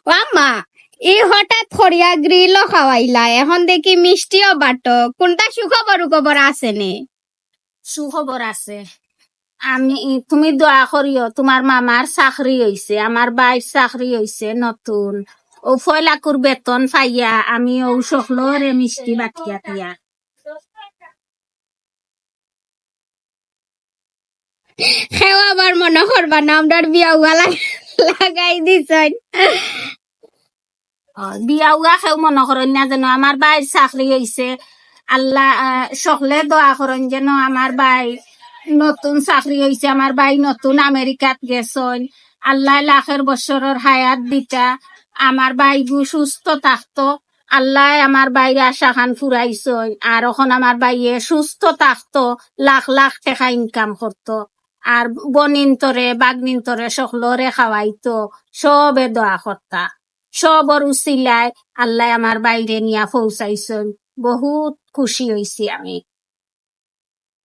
ও আম্মা, এই হঠাৎ করিয়া গ্রিলও খাওয়াইলা, এখন দেখি মিষ্টিও বাটো, কোনটা সুখবর আছে নে? সুখবর আছে। তুমি দোয়া করিও, তোমার মামার চাকরি হইছে, আমার বাইর চাকরি হইছে নতুন। ও 6 লাখর বেতন পাইয়া আমি ও সকলরে মিষ্টি বাটিয়া দিয়া। সেও আবার মনে করবা না আমরার বিয়া উয়া লাগাই দিছেন। বিয়া উয়া খেও মনে করেন না যেন আমার বাইর চাকরি হইছে। আল্লাহ সকলে দোয়া করেন যেন আমার বাই নতুন চাকরি হইছে, আমার বাই নতুন আমেরিকাত গেছন। আল্লাহ লাখের বছরের হায়াত দিতা, আমার বাইগু সুস্থ থাকতো। আল্লাহ আমার বাইরে আশা খান ফুরাইছন, আর এখন আমার বাইয়ে সুস্থ থাকতো, লাখ লাখ টাকা ইনকাম করতো, আর বনিন্তরে বাগনিন্তরে সকলরে খাওয়াইতো, সবে দোয়া করতা। সবর উচিলায় আল্লাহ আমার বাইরে নিয়া পৌঁছাইছন, বহুত খুশি হইছি আমি।